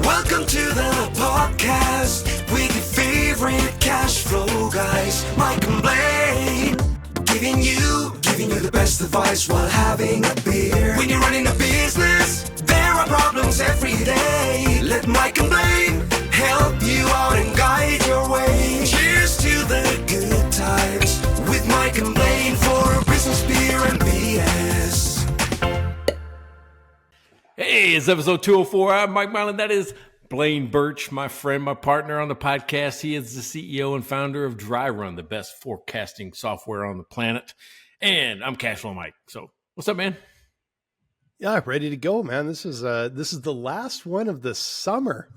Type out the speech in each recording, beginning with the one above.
Welcome to the podcast with your favorite cash flow guys, Mike and Blaine. Giving you the best advice while having a beer. When you're running a business, there are problems every day. Let Mike and Blaine help you out and guide your way. Cheers to the good times with Mike and Blaine for business, beer, and BS. Hey, it's episode 204. I'm Mike Mylan. That is Blaine Birch, my friend, my partner on the podcast. He is the CEO and founder of Dry Run, the best forecasting software on the planet. And I'm Cashflow Mike. So what's up, man? Yeah, ready to go, man. This is the last one of the summer,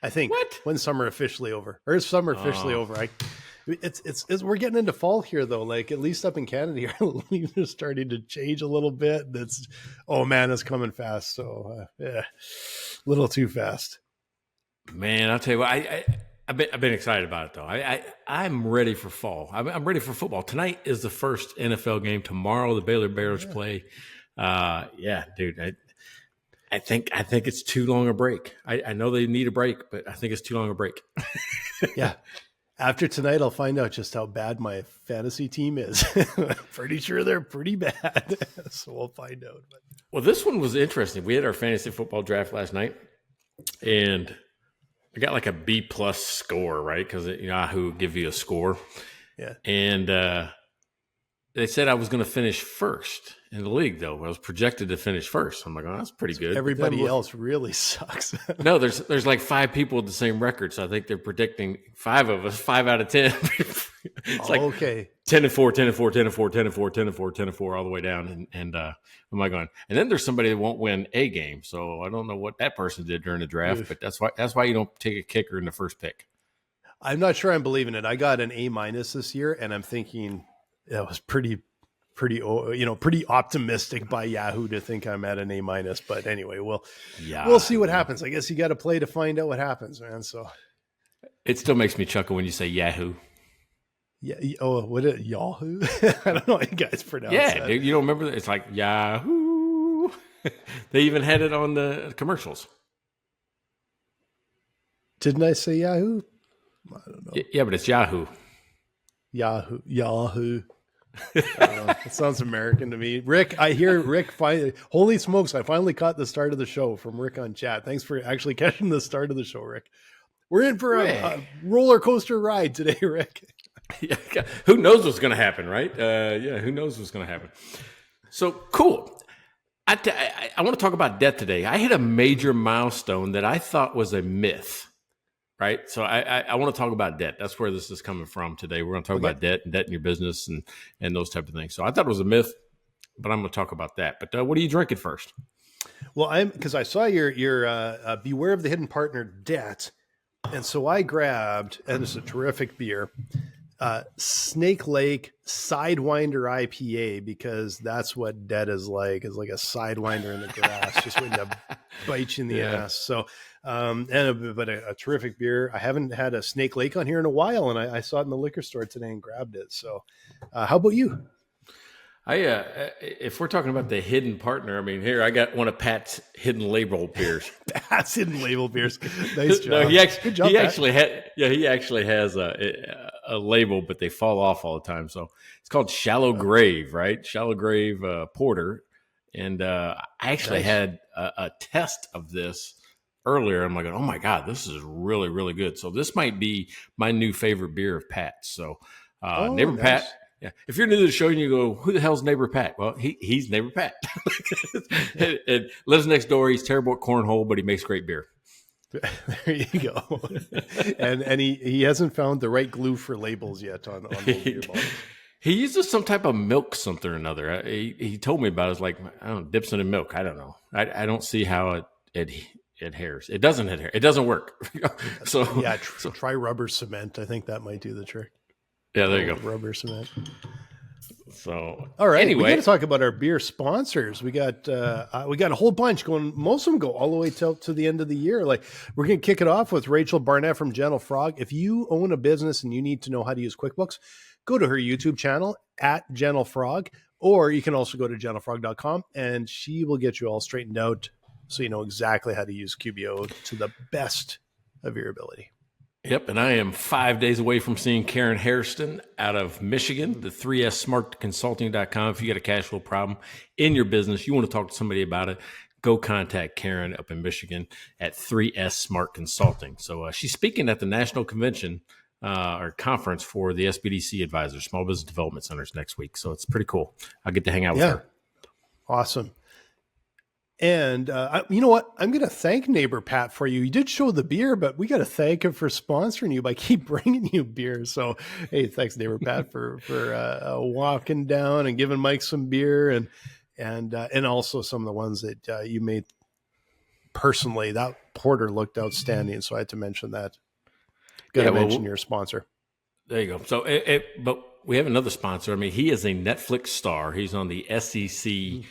I think. What? When's summer officially over? Or is summer officially over? It's we're getting into fall here though. Like at least up in Canada here, leaves are starting to change a little bit. It's it's coming fast. So a little too fast. Man, I'll tell you what, I've been excited about it though. I'm ready for fall. I'm ready for football. Tonight is the first NFL game. Tomorrow the Baylor Bears play. Dude. I think it's too long a break. I know they need a break, but I think it's too long a break. Yeah. After tonight, I'll find out just how bad my fantasy team is. I'm pretty sure they're pretty bad. So we'll find out. Well, this one was interesting. We had our fantasy football draft last night, and I got like a B+ score, right? Because Yahoo give you a score. Yeah. And they said I was going to finish first in the league, though. I was projected to finish first. I'm like, oh, that's pretty good. Everybody else really sucks. No, there's like 5 people with the same record, so I think they're predicting 5 of us, 5 out of 10. It's like okay. 10-4, 10-4, 10-4, 10-4, 10-4, 10-4, all the way down. And I'm like going. And then there's somebody that won't win a game, so I don't know what that person did during the draft, but that's why you don't take a kicker in the first pick. I'm not sure I'm believing it. I got an A- this year, and I'm thinking that was pretty optimistic by Yahoo to think I'm at an A-. But anyway, we'll see what happens. I guess you got to play to find out what happens, man. So it still makes me chuckle when you say Yahoo. Yeah. Oh, what is it? Yahoo? I don't know how you guys pronounce that. Dude, you don't remember that? It's like Yahoo. They even had it on the commercials. Didn't I say Yahoo? I don't know. Yeah, but it's Yahoo. Yahoo. It sounds American to me. Rick, I hear Rick finally. Holy smokes! I finally caught the start of the show from Rick on chat. Thanks for actually catching the start of the show, Rick. We're in for a roller coaster ride today, Rick. Yeah, who knows what's going to happen, right? Who knows what's going to happen? So cool. I want to talk about debt today. I hit a major milestone that I thought was a myth. Right. So I want to talk about debt. That's where this is coming from today. We're going to talk about debt and debt in your business and those type of things. So I thought it was a myth, but I'm going to talk about that. But what are you drinking first? Well, because I saw your Beware of the Hidden Partner debt. And so I grabbed, and it's a terrific beer, Snake Lake Sidewinder IPA, because that's what debt is like. It's like a sidewinder in the grass, just waiting to bite you in the ass. So, but a terrific beer. I haven't had a Snake Lake on here in a while, and I saw it in the liquor store today and grabbed it. So, how about you? If we're talking about the hidden partner, I mean, here I got one of Pat's hidden label beers. Pat's hidden label beers. Nice job. No, Good job, he actually has a label, but they fall off all the time. So it's called Shallow Grave, right? Shallow Grave Porter. And I actually had a test of this earlier. I'm like, oh my God, this is really, really good. So this might be my new favorite beer of Pat's. So Neighbor Pat. Yeah. If you're new to the show and you go, who the hell's Neighbor Pat? Well, he's Neighbor Pat. and lives next door. He's terrible at cornhole, but he makes great beer. There you go. and he hasn't found the right glue for labels yet on the beer bottle. He uses some type of milk something or another. He told me about it. It's like, I don't know, dips it in milk. I don't know. I don't see how it adheres. It doesn't adhere. It doesn't work. Try rubber cement. I think that might do the trick. Yeah, there you go. Rubber cement. So, all right. Anyway, we got to talk about our beer sponsors. We got a whole bunch going. Most of them go all the way to the end of the year. Like, we're going to kick it off with Rachel Barnett from Gentle Frog. If you own a business and you need to know how to use QuickBooks, go to her YouTube channel at Gentle Frog, or you can also go to gentlefrog.com and she will get you all straightened out so you know exactly how to use QBO to the best of your ability. Yep, and I am 5 days away from seeing Karen Hairston out of Michigan, the 3sSmartConsulting.com. If you got a cash flow problem in your business, you want to talk to somebody about it, go contact Karen up in Michigan at 3S Smart Consulting. So she's speaking at the National Convention or conference for the SBDC advisors, Small Business Development Centers, next week. So it's pretty cool. I'll get to hang out with her. Awesome. And you know what? I'm going to thank Neighbor Pat for you. You did show the beer, but we got to thank him for sponsoring you by keep bringing you beer. So, hey, thanks Neighbor Pat for walking down and giving Mike some beer and also some of the ones that you made personally. That porter looked outstanding, so I had to mention that. Got to mention your sponsor. There you go. So, but we have another sponsor. I mean, he is a Netflix star. He's on the SEC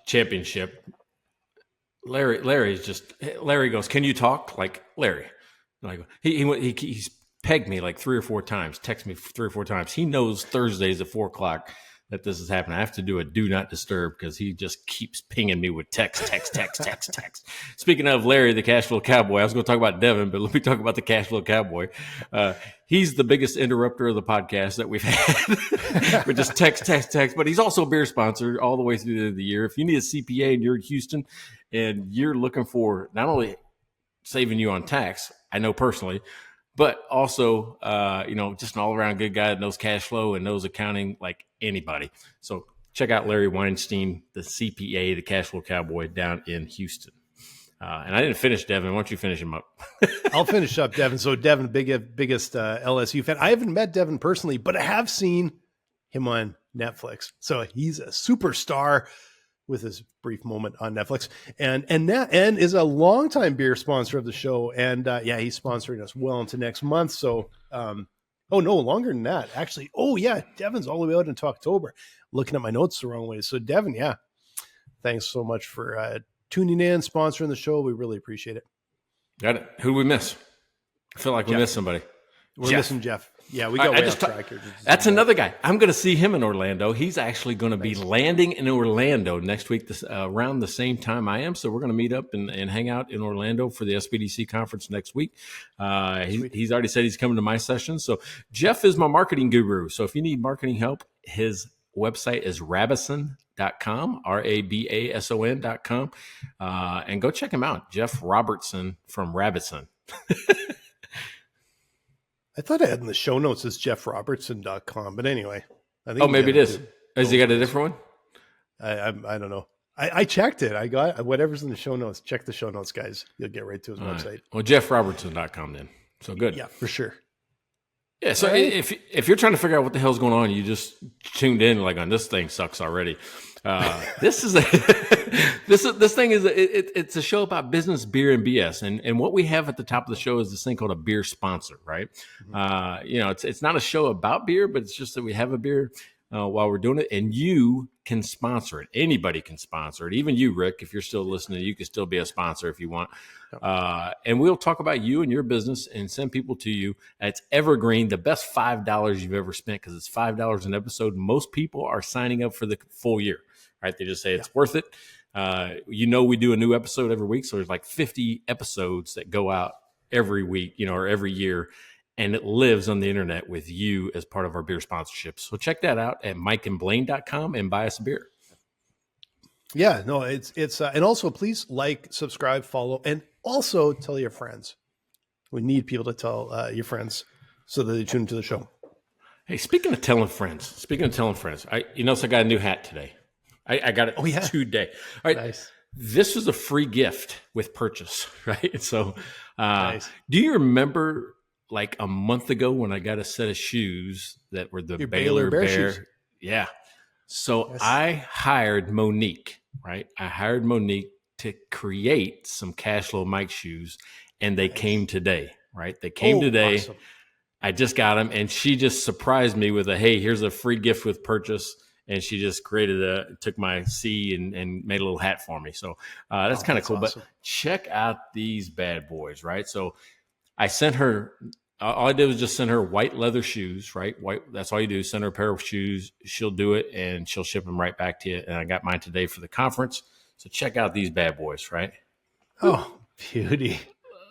championship. Larry goes, "Can you talk?" Like, Larry, like he's pegged me like 3 or 4 times, texted me 3 or 4 times. He knows Thursdays at 4:00 that this is happening. I have to do a do not disturb because he just keeps pinging me with text. Speaking of Larry, the cash flow cowboy, I was going to talk about Devin, but let me talk about the cash flow cowboy. He's the biggest interrupter of the podcast that we've had. We're just text. But he's also a beer sponsor all the way through the end of the year. If you need a CPA and you're in Houston and you're looking for not only saving you on tax, I know personally, but also, just an all-around good guy that knows cash flow and knows accounting like anybody. So check out Larry Weinstein, the CPA, the cash flow cowboy down in Houston. And I didn't finish Devin. Why don't you finish him up? I'll finish up Devin. So Devin, biggest LSU fan. I haven't met Devin personally, but I have seen him on Netflix. So he's a superstar with his brief moment on Netflix, and is a longtime beer sponsor of the show. And he's sponsoring us well into next month. So, no, longer than that, actually. Oh yeah, Devin's all the way out into October. Looking at my notes the wrong way. So Devin, thanks so much for tuning in, sponsoring the show. We really appreciate it. Got it. Who do we miss? I feel like we missed somebody. We're missing Jeff. Yeah, we got way off track here. That's another guy. I'm going to see him in Orlando. He's actually going to be landing in Orlando next week around the same time I am. So we're going to meet up and hang out in Orlando for the SBDC conference next week. He's already said he's coming to my session. So Jeff is my marketing guru. So if you need marketing help, his website is Rabison.com, Rabason.com. And go check him out. Jeff Robertson from Rabison. I thought I had in the show notes as jeffrobertson.com, but anyway. I think maybe it is. Has he got a different one? I don't know. I checked it. I got whatever's in the show notes. Check the show notes, guys. You'll get right to his website. Right. Well, jeffrobertson.com then. So good. Yeah, for sure. Yeah, so if you're trying to figure out what the hell's going on, you just tuned in like on this thing sucks already. This thing is it's a show about business, beer, and BS. And what we have at the top of the show is this thing called a beer sponsor, right? Mm-hmm. It's not a show about beer, but it's just that we have a beer while we're doing it, and you can sponsor it. Anybody can sponsor it. Even you, Rick, if you're still listening, you can still be a sponsor if you want. And we'll talk about you and your business and send people to you. It's evergreen, the best $5 you've ever spent because it's $5 an episode. Most people are signing up for the full year, right? They just say it's worth it. We do a new episode every week. So there's like 50 episodes that go out every week, or every year. And it lives on the internet with you as part of our beer sponsorship. So check that out at mikeandblaine.com and buy us a beer. Yeah, no, it's and also please like, subscribe, follow, and also tell your friends. We need people to tell your friends so that they tune into the show. Hey, speaking of telling friends, I got a new hat today. I got it today. All right. Nice. This was a free gift with purchase, right? So nice. Do you remember like a month ago when I got a set of shoes that were the Baylor Bear shoes? Yeah. So yes. I hired Monique, right? I hired Monique to create some Cashflow Mike shoes, and they came today, right? They came today. Awesome. I just got them, and she just surprised me with hey, here's a free gift with purchase. And she just took my C and made a little hat for me. So that's kind of cool. Awesome. But check out these bad boys, right? So I sent her, all I did was just send her white leather shoes, right? White. That's all you do. Send her a pair of shoes. She'll do it and she'll ship them right back to you. And I got mine today for the conference. So check out these bad boys, right? Oh, beauty.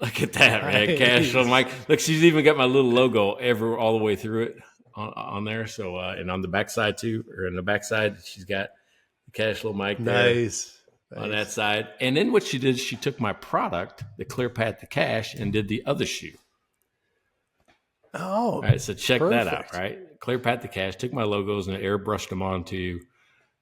Look at that, man. Nice. Cash flow Mike. Look, she's even got my little logo all the way through it on there. So, and on the backside too, or in the backside, she's got the cash flow Mike there. Nice. On that side. And then what she did, she took my product, the Clear Path to Cash, and did the other shoe. Oh, all right. So check that out, perfect. right? Clear Path to Cash, took my logos and airbrushed them onto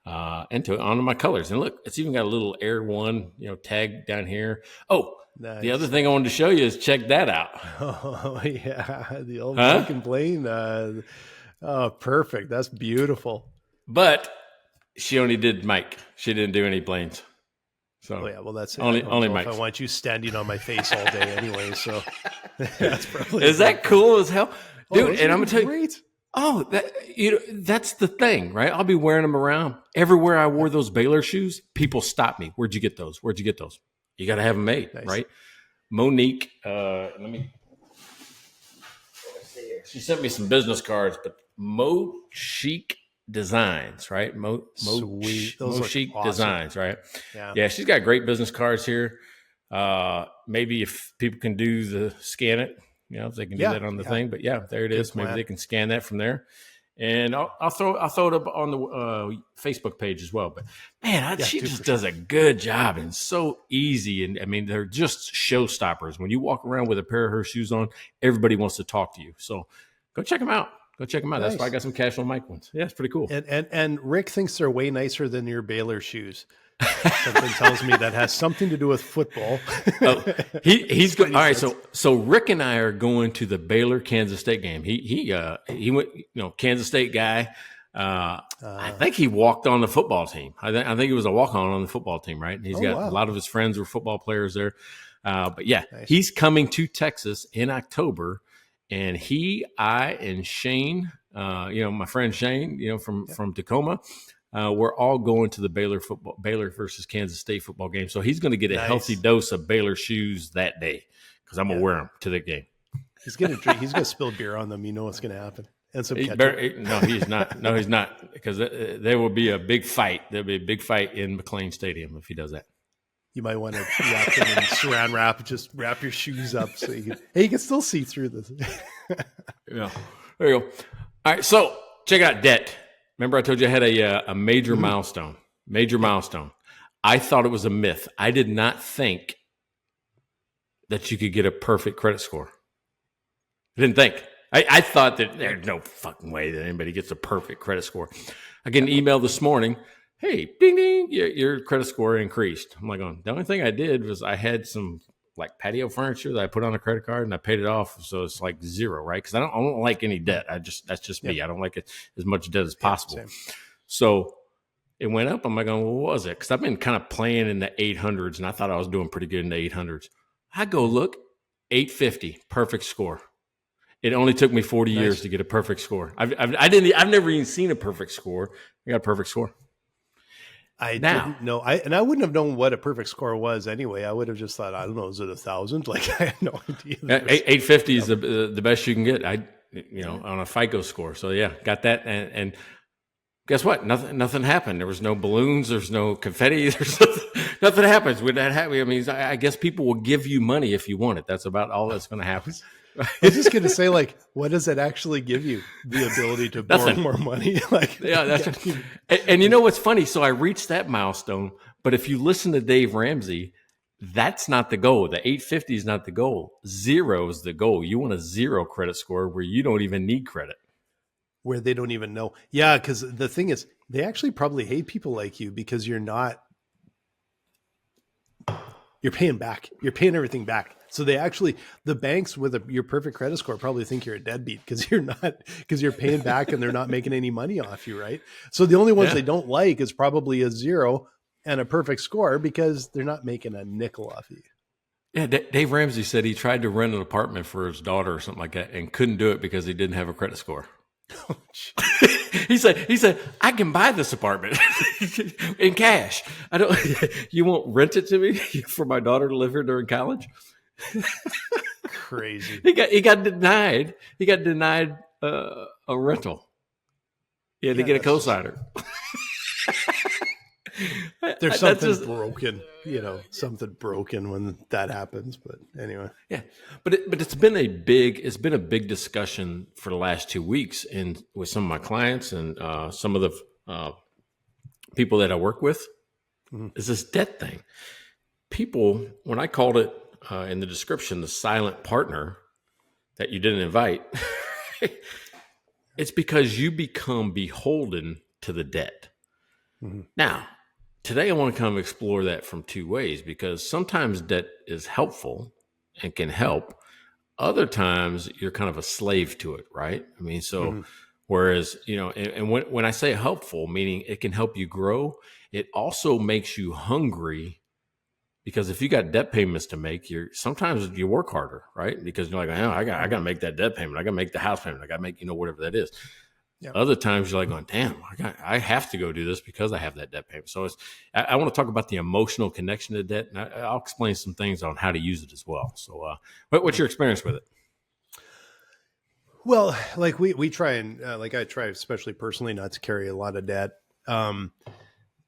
my colors. And look, it's even got a little Air One, tag down here. Oh, Nice. The other thing I wanted to show you is check that out. Oh, yeah. The old Mike and Blaine. Oh, perfect. That's beautiful. But she only did Mike. She didn't do any Blaines. So yeah, well, that's only Mike. I want you standing on my face all day anyway, so that's probably. Is that cool as hell, dude? And I'm gonna tell you, great. Oh, that's the thing, right? I'll be wearing them around everywhere. I wore those Baylor shoes. People stop me. Where'd you get those? You got to have them made, nice. Right? Monique, she sent me some business cards, but Mo Chic Designs, right? Mo Chic awesome. Designs, right? Yeah, she's got great business cards here. Maybe if people can do the scan it, if they can do that on the thing. But yeah, there it is. Maybe they can scan that from there. And I'll throw it up on the Facebook page as well. But man, she just does a good job and so easy. And I mean, they're just showstoppers. When you walk around with a pair of her shoes on, everybody wants to talk to you. So go check them out. Nice. That's why I got some Cash Flow Mike ones. Yeah, it's pretty cool. And Rick thinks they're way nicer than your Baylor shoes. Something tells me that has something to do with football. He's going. All right, so Rick and I are going to the Baylor Kansas State game. He went, Kansas State guy. I think he walked on the football team. I think he was a walk-on the football team, right? And he's got a lot of his friends were football players there. But yeah, nice. He's coming to Texas in October, and I and Shane, my friend Shane, from Tacoma. We're all going to the Baylor versus Kansas State football game. So he's going to get a healthy dose of Baylor shoes that day because I'm going to wear them to the game. He's going to drink. He's going to spill beer on them. You know what's going to happen. And some no, he's not. No, he's not, because there will be a big fight. There'll be a big fight in McLean Stadium if he does that. You might want to wrap them in saran wrap. Just wrap your shoes up so you can still see through this. Yeah, there you go. All right, so check out debt. Remember I told you I had a major milestone. I thought it was a myth. I did not think that you could get a perfect credit score. I didn't think. I thought that there's no fucking way that anybody gets a perfect credit score. I get an email this morning. Hey, ding, ding, your credit score increased. I'm like, the only thing I did was I had some like patio furniture that I put on a credit card and I paid it off. So it's like zero, right? Because I don't like any debt. That's just me. I don't like it as much debt as possible. So it went up. I'm like, what was it? Because I've been kind of playing in the 800s and I thought I was doing pretty good in the 800s. I go look, 850, perfect score. It only took me 40 years to get a perfect score. I've never even seen a perfect score. I got a perfect score. I didn't know. I wouldn't have known what a perfect score was anyway. I would have just thought, I don't know, is it 1,000? Like, I had no idea. 850 is the best you can get. On a FICO score. So yeah, got that. And guess what? Nothing happened. There was no balloons. There's no confetti. There's nothing happens with that. I mean, I guess people will give you money if you want it. That's about all that's going to happen. I was just going to say, like, what does it actually give you? The ability to borrow more money? And you know what's funny? So I reached that milestone, but if you listen to Dave Ramsey, that's not the goal. The 850 is not the goal. 0 is the goal. You want a 0 credit score where you don't even need credit. Where they don't even know. Yeah, because the thing is, they actually probably hate people like you because you're paying back. You're paying everything back. So the banks with your perfect credit score probably think you're a deadbeat because you're paying back and they're not making any money off you, right? So the only ones they don't like is probably a 0 and a perfect score because they're not making a nickel off you. Yeah, Dave Ramsey said he tried to rent an apartment for his daughter or something like that and couldn't do it because he didn't have a credit score. Oh, he said, I can buy this apartment in cash. You won't rent it to me for my daughter to live here during college? Crazy. He got denied. He got denied a rental. He had to get a cosigner. There's That's something just, broken, something broken when that happens. But anyway, yeah, but it's been a big discussion for the last 2 weeks, and with some of my clients and some of the people that I work with, Mhm. is this debt thing. People, when I called it in the description, the silent partner that you didn't invite, it's because you become beholden to the debt. Mhm. Now, today I want to kind of explore that from two ways, because sometimes debt is helpful and can help. Other times you're kind of a slave to it, right? I mean, so Mhm. whereas, and when I say helpful, meaning it can help you grow, it also makes you hungry, because if you got debt payments to make, sometimes you work harder, right? Because you're like, oh, I got to make that debt payment. I got to make the house payment. I got to make, whatever that is. Yeah. Other times you're like going, damn, I have to go do this because I have that debt payment. So I want to talk about the emotional connection to debt, and I'll explain some things on how to use it as well. So, what's your experience with it? Well, like we try and like I try, especially personally, not to carry a lot of debt. Um,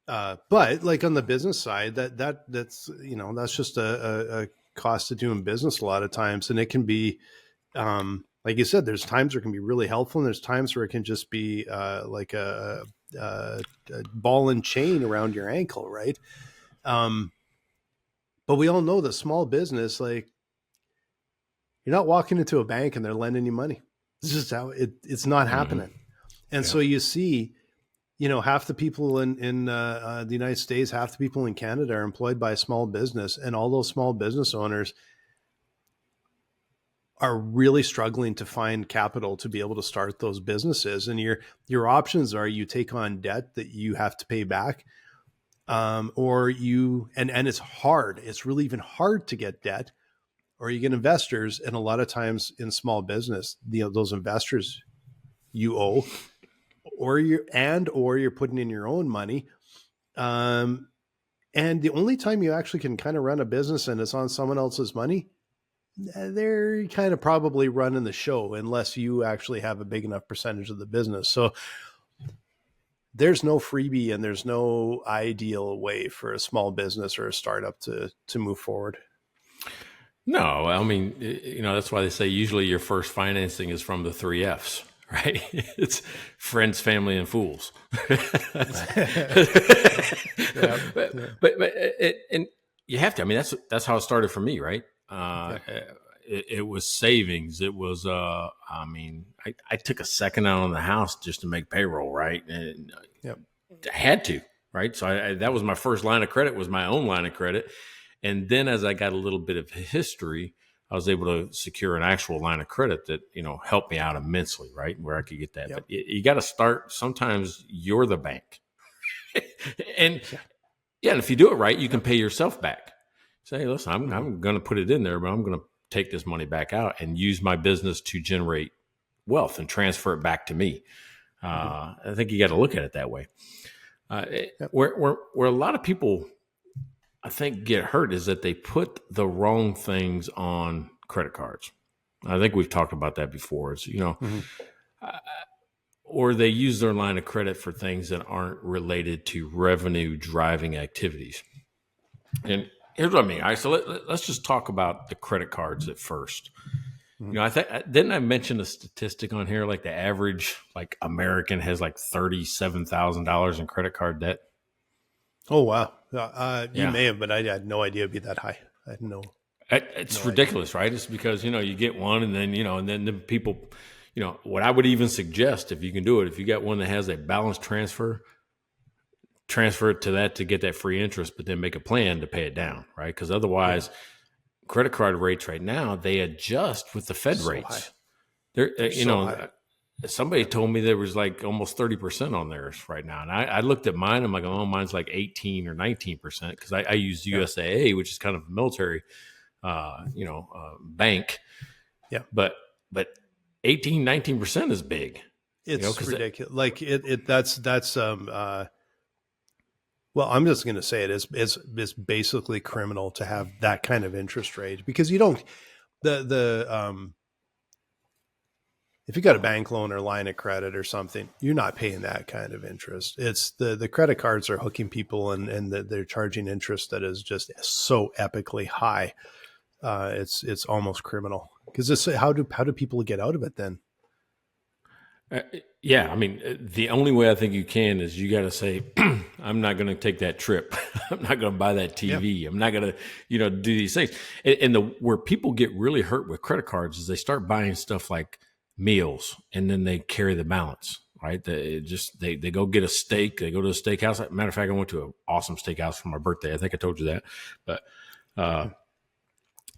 but like on the business side, that's that's just a cost of doing business a lot of times, and it can be like you said, there's times where it can be really helpful, and there's times where it can just be like a ball and chain around your ankle, right? Um, but we all know that small business, like you're not walking into a bank and they're lending you money. It's just how it's not Mm-hmm. happening. And Yeah. so you see, half the people in the United States, half the people in Canada are employed by a small business, and all those small business owners are really struggling to find capital to be able to start those businesses. And your options are you take on debt that you have to pay back, or you and it's hard. It's really even hard to get debt, or you get investors. And a lot of times in small business, those investors you owe, or you're putting in your own money. Um, and the only time you actually can kind of run a business and it's on someone else's money, they're kind of probably running the show unless you actually have a big enough percentage of the business. So there's no freebie and there's no ideal way for a small business or a startup to move forward. No, I mean, that's why they say usually your first financing is from the three F's, right? It's friends, family, and fools. Yeah, but, yeah, and you have to. I mean, that's how it started for me, right? yeah, It was savings. It was, I mean, I took a second out on the house just to make payroll, right? And yeah. I had to, right? So that was my first line of credit, was my own line of credit. And then as I got a little bit of history, I was able to secure an actual line of credit that, helped me out immensely, right? Where I could get that. Yeah. But you got to start. Sometimes you're the bank. And Yeah. yeah, and if you do it right, you can pay yourself back. Say, hey, listen, Mhm. I'm going to put it in there, but I'm going to take this money back out and use my business to generate wealth and transfer it back to me. I think you got to look at it that way. Yep. Where a lot of people, I think, get hurt is that they put the wrong things on credit cards. I think we've talked about that before. It's, Mhm. or they use their line of credit for things that aren't related to revenue driving activities. And here's what I mean. All right, so let's just talk about the credit cards at first. Mhm. I think, didn't I mention a statistic on here? Like the average American has like $37,000 in credit card debt. Oh wow. You Yeah. may have, but I had no idea it'd be that high. I had It's no idea. ridiculous, right? It's because, you get one and then, and then the people, what I would even suggest, if you can do it, if you got one that has a balance transfer it to that to get that free interest, but then make a plan to pay it down, right? Because Yeah. otherwise, credit card rates right now, they adjust with the Fed So high. rates. They're, They're so high. somebody told me there was like almost 30% on theirs right now. And I looked at mine. I'm like, oh, mine's like 18 or 19% because I use Yeah. USAA, which is kind of a military, bank. Yeah. But 18, 19% is big. It's Because ridiculous. Like that's well, I'm just going to say it's basically criminal to have that kind of interest rate because you don't the If you got a bank loan or line of credit or something, you're not paying that kind of interest. It's the credit cards are hooking people and they're charging interest that is just so epically high. It's almost criminal because it's how do people get out of it then? Yeah, I mean, the only way I think you can is you got to say, I'm not going to take that trip. I'm not going to buy that TV. Yeah. I'm not going to, do these things. And where people get really hurt with credit cards is they start buying stuff like meals and then they carry the balance, right? They go get a steak. They go to a steakhouse. Matter of fact, I went to an awesome steakhouse for my birthday. I think I told you that. But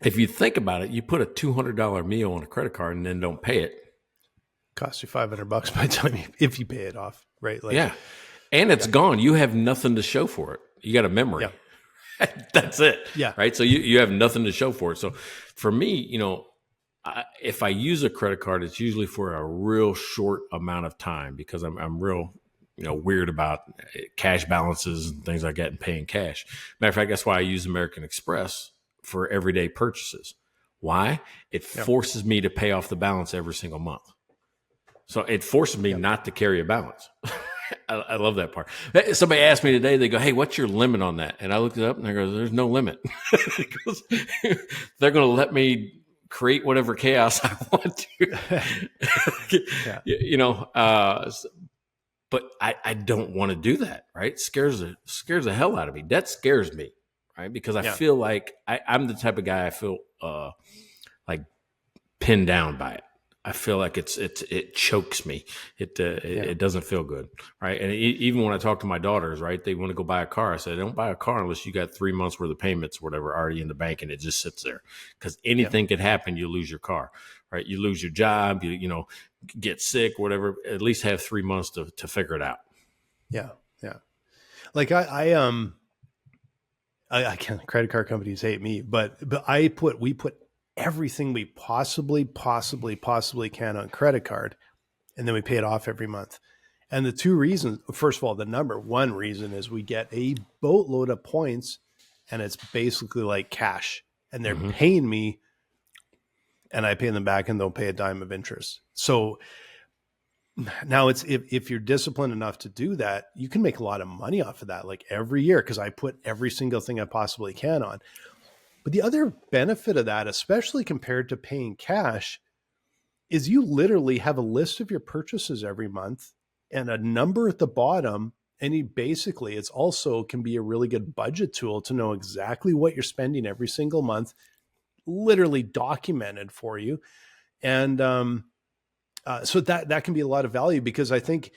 if you think about it, you put a $200 meal on a credit card and then don't pay it. Costs you $500 by the time if you pay it off, right? Like, yeah, and it's gone. You have nothing to show for it. You got a memory. Yeah. That's it. Yeah. Right. So you have nothing to show for it. So for me, if I use a credit card, it's usually for a real short amount of time because I'm real, weird about cash balances and things like that and paying cash. Matter of fact, that's why I use American Express for everyday purchases. Why? It forces me to pay off the balance every single month. So it forces me not to carry a balance. I love that part. Somebody asked me today, they go, hey, what's your limit on that? And I looked it up and I go, there's no limit. They're going to let me create whatever chaos I want to. But I don't want to do that, right? It scares the hell out of me. That scares me, right? Because I feel like I'm the type of guy I feel like pinned down by it. I feel like it chokes me. It doesn't feel good, right? And even when I talk to my daughters, right, they want to go buy a car. I said, don't buy a car unless you got 3 months worth of payments, or whatever, already in the bank, and it just sits there. Because anything could happen. You lose your car, right? You lose your job. You get sick, whatever. At least have 3 months to figure it out. Yeah, yeah. Like I can't. Credit card companies hate me, but we put everything we possibly can on credit card, and then we pay it off every month. And the two reasons, first of all, the number one reason is we get a boatload of points, and it's basically like cash, and they're paying me, and I pay them back, and they'll pay a dime of interest. So now it's if you're disciplined enough to do that, you can make a lot of money off of that, like every year, because I put every single thing I possibly can on. But the other benefit of that, especially compared to paying cash, is you literally have a list of your purchases every month and a number at the bottom. And it's also can be a really good budget tool to know exactly what you're spending every single month, literally documented for you. And so that can be a lot of value, because I think,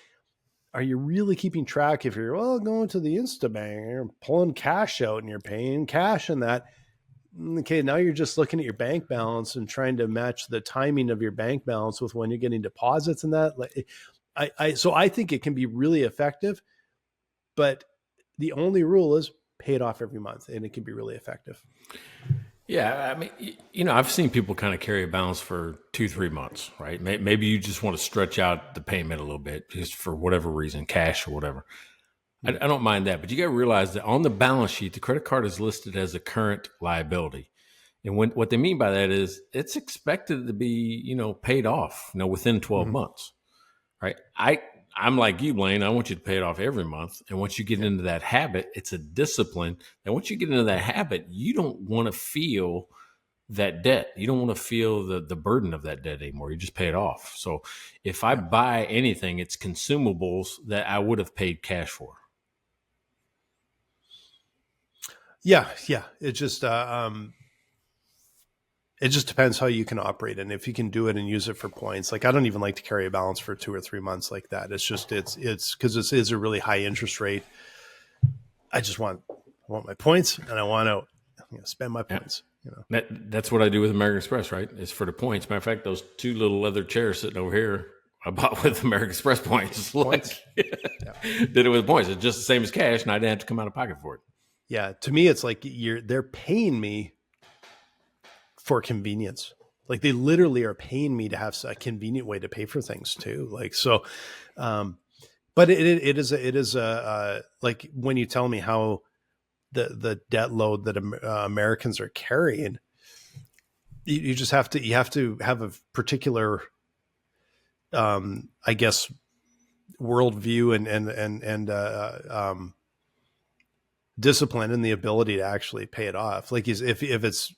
are you really keeping track if you're going to the Instabank, you're pulling cash out and you're paying cash in that? Okay, now you're just looking at your bank balance and trying to match the timing of your bank balance with when you're getting deposits and that. So I think it can be really effective, but the only rule is pay it off every month, and it can be really effective. Yeah, I mean, I've seen people kind of carry a balance for 2-3 months, right? Maybe you just want to stretch out the payment a little bit, just for whatever reason, cash or whatever. I don't mind that, but you got to realize that on the balance sheet, the credit card is listed as a current liability. And what they mean by that is it's expected to be, paid off, within 12 months, right? I'm like you, Blaine. I want you to pay it off every month. And once you get into that habit, it's a discipline. And once you get into that habit, you don't want to feel that debt. You don't want to feel the burden of that debt anymore. You just pay it off. So if I buy anything, it's consumables that I would have paid cash for. Yeah. It just depends how you can operate, and if you can do it and use it for points. Like, I don't even like to carry a balance for 2 or 3 months like that. It's just it's because it is a really high interest rate. I want my points, and I want to spend my points. That's what I do with American Express, right? It's for the points. Matter of fact, those 2 little leather chairs sitting over here, I bought with American Express points. Did it with points. It's just the same as cash, and I didn't have to come out of pocket for it. Yeah, to me, it's like they're paying me for convenience. Like, they literally are paying me to have a convenient way to pay for things too. Like, so, but it is like, when you tell me how the debt load that Americans are carrying, you just have to have a particular I guess, worldview and discipline and the ability to actually pay it off. Like if it's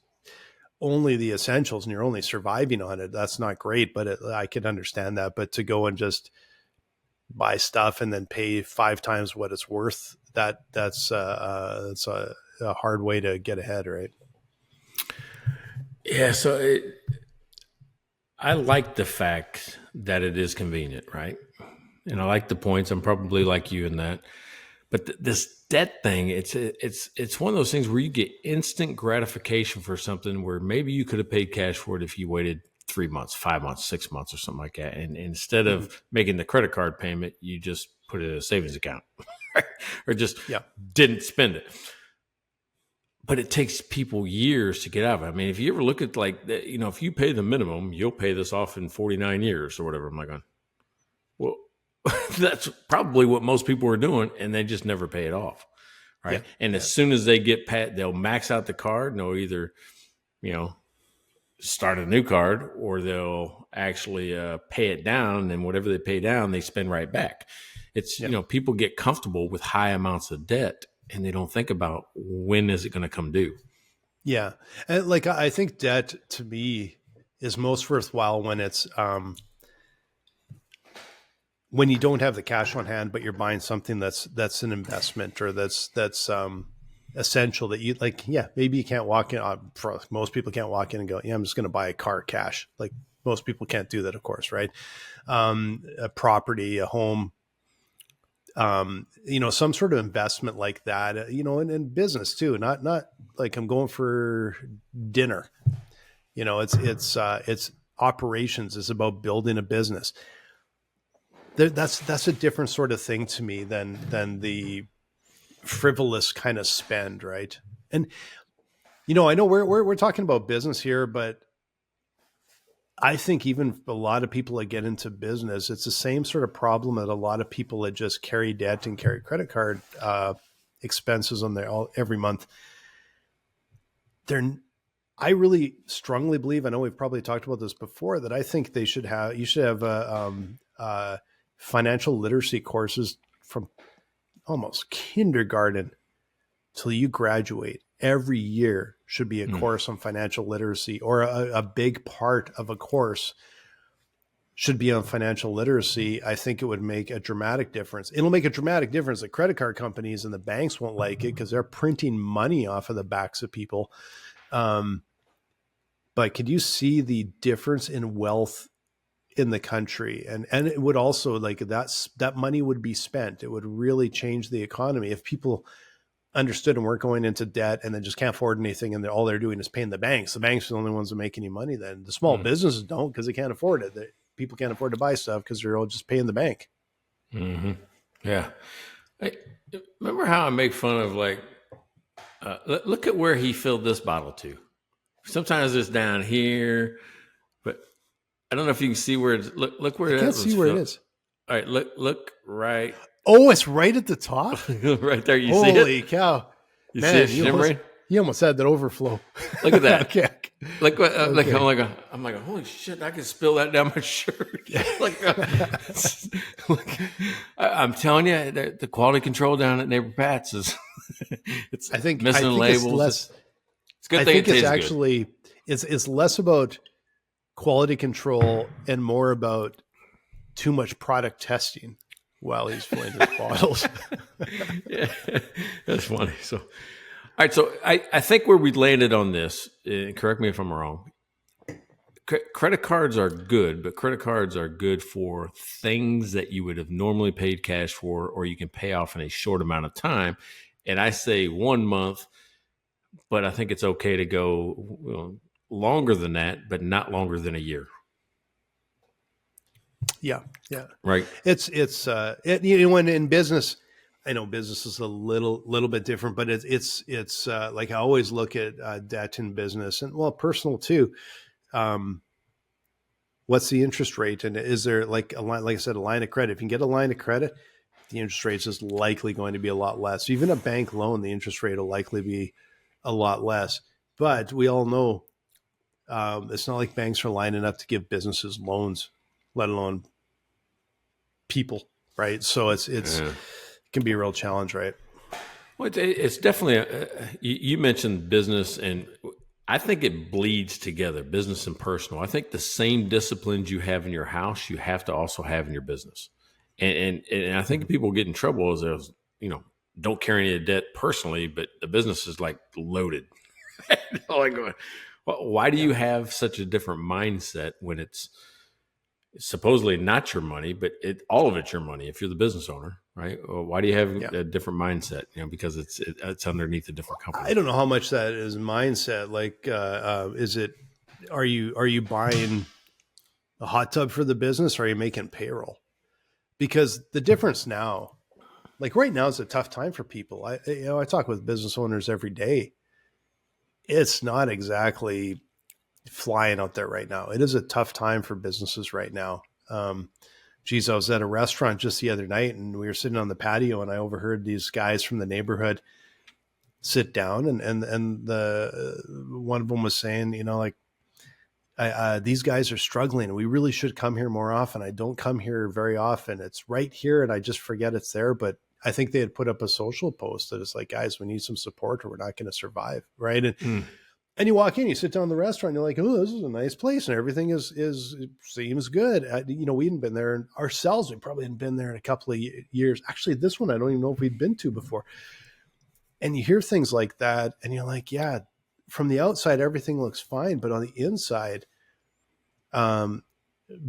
only the essentials and you're only surviving on it, that's not great, but I can understand that. But to go and just buy stuff and then pay 5 times what it's worth, that's a hard way to get ahead, right? Yeah. I like the fact that it is convenient, right? And I like the points. I'm probably like you in that. But this debt thing, it's one of those things where you get instant gratification for something where maybe you could have paid cash for it if you waited 3 months, 5 months, 6 months, or something like that. And instead of making the credit card payment, you just put it in a savings account or just didn't spend it. But it takes people years to get out of it. I mean, if you ever look at if you pay the minimum, you'll pay this off in 49 years or whatever. I'm like, well, that's probably what most people are doing, and they just never pay it off, right? Yeah. And as soon as they get they'll max out the card, and they'll either, start a new card, or they'll actually pay it down, and whatever they pay down, they spend right back. It's people get comfortable with high amounts of debt, and they don't think about when is it going to come due. Yeah, and I think debt to me is most worthwhile when it's when you don't have the cash on hand, but you're buying something that's an investment or that's essential that you like. Yeah, maybe you can't walk in. Most people can't walk in and go, "Yeah, I'm just going to buy a car cash." Like most people can't do that, of course, right? A property, a home, some sort of investment like that. And in business too. Not like I'm going for dinner. It's operations. It's about building a business. That's a different sort of thing to me than the frivolous kind of spend, right? And I know we're talking about business here, but I think even a lot of people that get into business, it's the same sort of problem that a lot of people that just carry debt and carry credit card expenses on every month. I really strongly believe, I know we've probably talked about this before, that I think you should have financial literacy courses from almost kindergarten till you graduate. Every year should be a course on financial literacy, or a big part of a course should be on financial literacy. I think it would make a dramatic difference. It'll make a dramatic difference. The credit card companies and the banks won't like it because they're printing money off of the backs of people. But could you see the difference in wealth in the country? And it would also, that money would be spent. It would really change the economy if people understood and weren't going into debt and then just can't afford anything, and all they're doing is paying the banks. The banks are the only ones that make any money. Then the small businesses don't, because they can't afford it. People can't afford to buy stuff because they're all just paying the bank. Mm-hmm. Yeah. Hey, remember how I make fun of look at where he filled this bottle to. Sometimes it's down here, but I don't know if you can see where it's. Look where it is. I can't see where it is. All right, look right. Oh, it's right at the top, right there. You Holy see it? Holy cow! You see it shimmering? You almost had that overflow. Look at that. Okay. Okay. I'm like, holy shit! I could spill that down my shirt. I'm telling you, the quality control down at Neighbor Pat's is. I think missing labels. It's a good thing. I think it's actually it's less about quality control and more about too much product testing while he's filling his bottles. Yeah, that's funny. So, all right. So I think where we landed on this, correct me if I'm wrong, credit cards are good, but credit cards are good for things that you would have normally paid cash for, or you can pay off in a short amount of time. And I say 1 month, but I think it's okay to go longer than that, but not longer than a year. Yeah. Right. It's when in business, I know business is a little bit different, but it's like I always look at debt in business and personal too. What's the interest rate? And is there like I said, a line of credit? If you can get a line of credit, the interest rate is likely going to be a lot less. Even a bank loan, the interest rate will likely be a lot less. But we all know it's not like banks are lining up to give businesses loans, let alone people, right? So it can be a real challenge, right? Well, it's definitely you mentioned business, and I think it bleeds together, business and personal. I think the same disciplines you have in your house, you have to also have in your business. And I think people get in trouble as don't carry any debt personally, but the business is like loaded. Like, why do you have such a different mindset when it's supposedly not your money, but all of it's your money if you're the business owner, right? Well, why do you have a different mindset? Because it's underneath a different company. I don't know how much that is mindset. Like, is it? Are you buying a hot tub for the business, or are you making payroll? Because the difference now, like right now, is a tough time for people. I talk with business owners every day. It's not exactly flying out there right now. It is a tough time for businesses right now. I was at a restaurant just the other night, and we were sitting on the patio, and I overheard these guys from the neighborhood sit down, and the one of them was saying, these guys are struggling. We really should come here more often. I don't come here very often. It's right here, and I just forget it's there. But I think they had put up a social post that it's like, guys, we need some support, or we're not going to survive, right? And you walk in, you sit down in the restaurant, you're like, oh, this is a nice place, and everything seems good. We hadn't been there ourselves. We probably hadn't been there in a couple of years. Actually, this one I don't even know if we'd been to before. And you hear things like that, and you're like, yeah, from the outside, everything looks fine, but on the inside,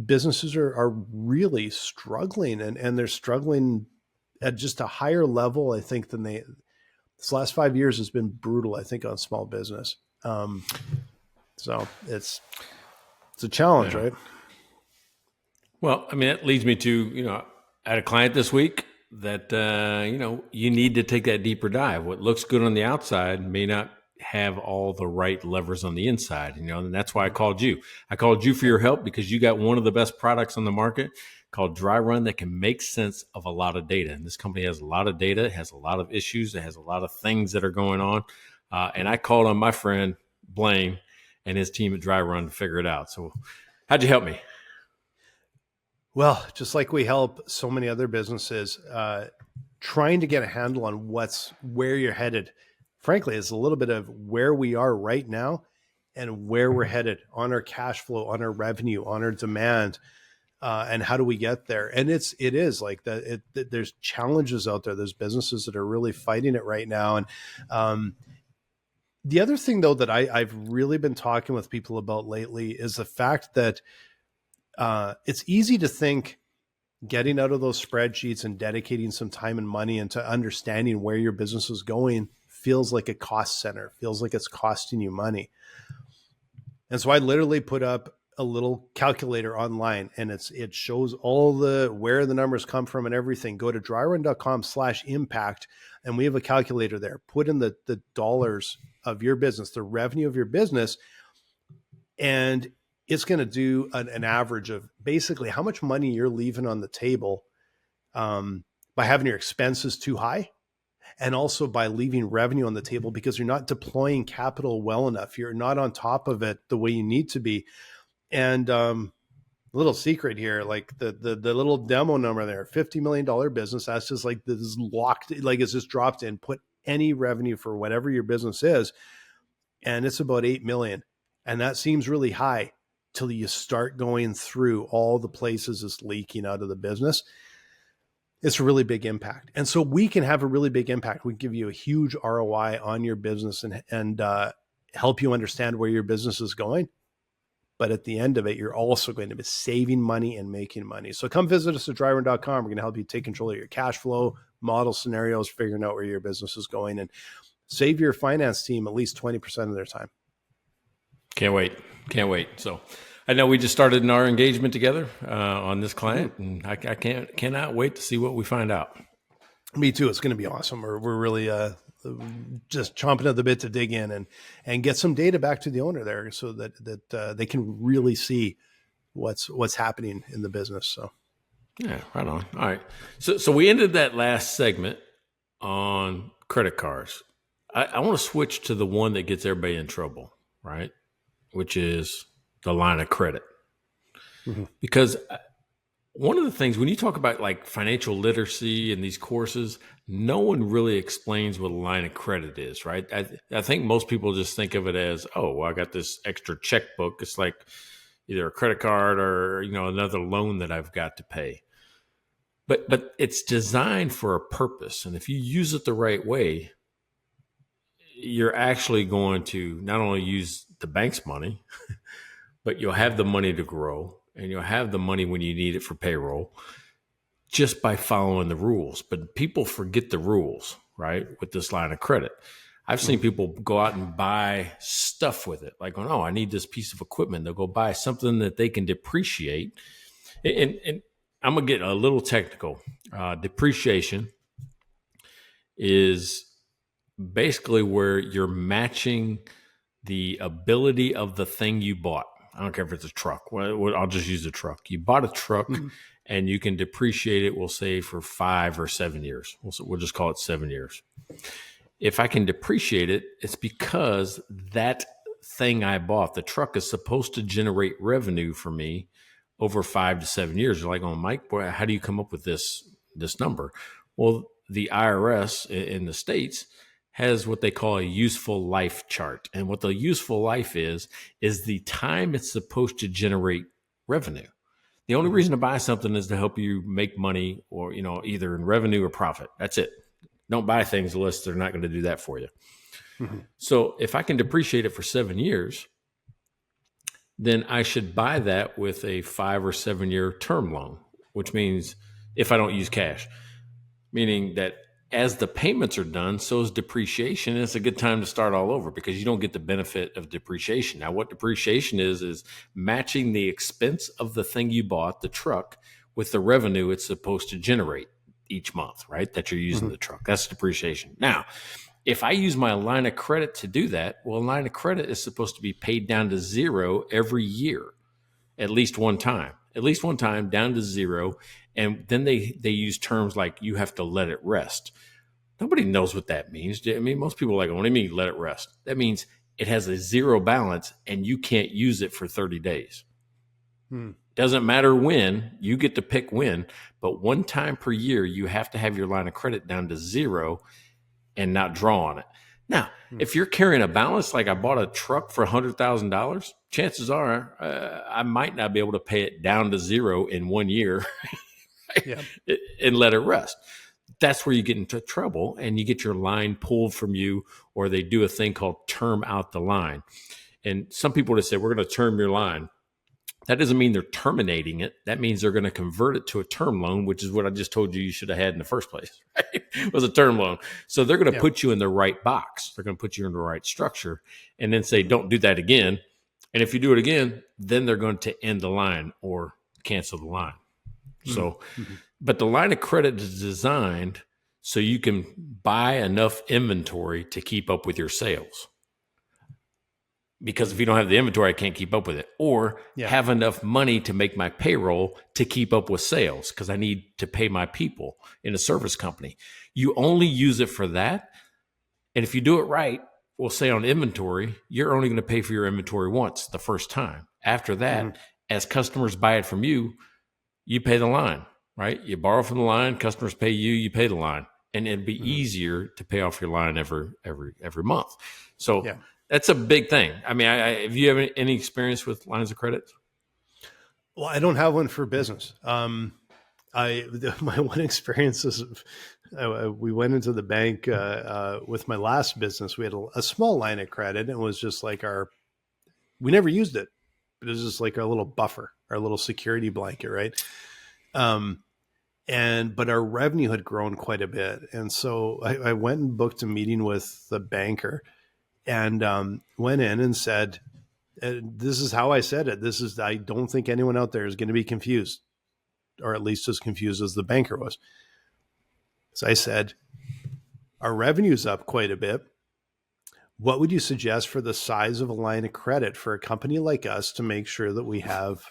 businesses are really struggling, and they're struggling at just a higher level, I think, than this last 5 years has been brutal, I think, on small business. So it's a challenge, right? Well, I mean, that leads me to, I had a client this week that, you need to take that deeper dive. What looks good on the outside may not have all the right levers on the inside, and that's why I called you. I called you for your help because you got one of the best products on the market called Dry Run that can make sense of a lot of data. And this company has a lot of data, it has a lot of issues, it has a lot of things that are going on. And I called on my friend Blaine and his team at Dry Run to figure it out. So how'd you help me? Well, just like we help so many other businesses, trying to get a handle on where you're headed. Frankly, it's a little bit of where we are right now and where we're headed on our cash flow, on our revenue, on our demand, and how do we get there? And it is like that. There's challenges out there. There's businesses that are really fighting it right now. And the other thing, though, that I've really been talking with people about lately is the fact that it's easy to think getting out of those spreadsheets and dedicating some time and money into understanding where your business is going feels like a cost center, feels like it's costing you money. And so I literally put up a little calculator online, and it shows all where the numbers come from and everything. Go to dryrun.com/impact, and we have a calculator there. Put in the dollars of your business, the revenue of your business, and it's going to do an average of basically how much money you're leaving on the table by having your expenses too high, and also by leaving revenue on the table because you're not deploying capital well enough. You're not on top of it the way you need to be. And little secret here, like the little demo number there, $50 million business, that's just like this locked, like it's just dropped in, put any revenue for whatever your business is, and it's about 8 million. And that seems really high till you start going through all the places it's leaking out of the business. It's a really big impact. And so we can have a really big impact. We can give you a huge ROI on your business and help you understand where your business is going. But at the end of it, you're also going to be saving money and making money. So come visit us at dryrun.com. We're going to help you take control of your cash flow, model scenarios, figuring out where your business is going, and save your finance team at least 20% of their time. Can't wait. So I know we just started our engagement together on this client, and I cannot wait to see what we find out. Me too. It's going to be awesome. We're really just chomping at the bit to dig in and get some data back to the owner there so that they can really see what's happening in the business. So yeah, right on. All right. So we ended that last segment on credit cards. I want to switch to the one that gets everybody in trouble, right? Which is the line of credit. Mm-hmm. Because one of the things when you talk about like financial literacy and these courses, no one really explains what a line of credit is, right? I think most people just think of it as, oh, well, I got this extra checkbook. It's like either a credit card or, another loan that I've got to pay. But it's designed for a purpose. And if you use it the right way, you're actually going to not only use the bank's money, but you'll have the money to grow and you'll have the money when you need it for payroll just by following the rules. But people forget the rules, right? With this line of credit. I've seen people go out and buy stuff with it. Like, oh, I need this piece of equipment. They'll go buy something that they can depreciate. And I'm going to get a little technical. Depreciation is basically where you're matching the ability of the thing you bought. I don't care if it's a truck. Well, I'll just use a truck. You bought a truck and you can depreciate it, we'll say, for 5 or 7 years. We'll just call it 7 years. If I can depreciate it, it's because that thing I bought, the truck, is supposed to generate revenue for me over 5 to 7 years. You're like, oh, Mike, boy, how do you come up with this number? Well, the IRS in the States has what they call a useful life chart. And what the useful life is the time it's supposed to generate revenue. The only reason to buy something is to help you make money or, either in revenue or profit. That's it. Don't buy things unless they're not going to do that for you. Mm-hmm. So if I can depreciate it for 7 years, then I should buy that with a 5 or 7 year term loan, which means if I don't use cash, meaning that as the payments are done, so is depreciation. And it's a good time to start all over because you don't get the benefit of depreciation. Now, what depreciation is matching the expense of the thing you bought, the truck, with the revenue it's supposed to generate each month, right? That you're using the truck. That's depreciation. Now, if I use my line of credit to do that, well, a line of credit is supposed to be paid down to zero every year, at least one time down to zero. And then they use terms like you have to let it rest. Nobody knows what that means. I mean, most people are like, what do you mean let it rest? That means it has a zero balance and you can't use it for 30 days. Doesn't matter when, you get to pick when, but one time per year, you have to have your line of credit down to zero and not draw on it. Now, if you're carrying a balance, like I bought a truck for $100,000, chances are I might not be able to pay it down to zero in 1 year and let it rest. That's where you get into trouble and you get your line pulled from you, or they do a thing called term out the line. And some people would say, we're going to term your line. That doesn't mean they're terminating it. That means they're going to convert it to a term loan, which is what I just told you should have had in the first place, right? It was a term loan. So they're going to put you in the right box. They're going to put you in the right structure and then say, don't do that again. And if you do it again, then they're going to end the line or cancel the line. So, but the line of credit is designed so you can buy enough inventory to keep up with your sales. Because if you don't have the inventory, I can't keep up with it. Or have enough money to make my payroll to keep up with sales because I need to pay my people in a service company. You only use it for that. And if you do it right, we'll say on inventory, you're only going to pay for your inventory once the first time. After that, as customers buy it from you, you pay the line, right? You borrow from the line, customers pay you, you pay the line. And it'd be easier to pay off your line every month. So that's a big thing. I mean, have you have any experience with lines of credit? Well, I don't have one for business. My one experience is we went into the bank with my last business. We had a small line of credit, and it was just like we never used it. It was just like our little buffer, our little security blanket, right? But our revenue had grown quite a bit. And so I went and booked a meeting with the banker and went in and said, this is how I said it. I don't think anyone out there is going to be confused, or at least as confused as the banker was. So I said, our revenue's up quite a bit. What would you suggest for the size of a line of credit for a company like us to make sure that we have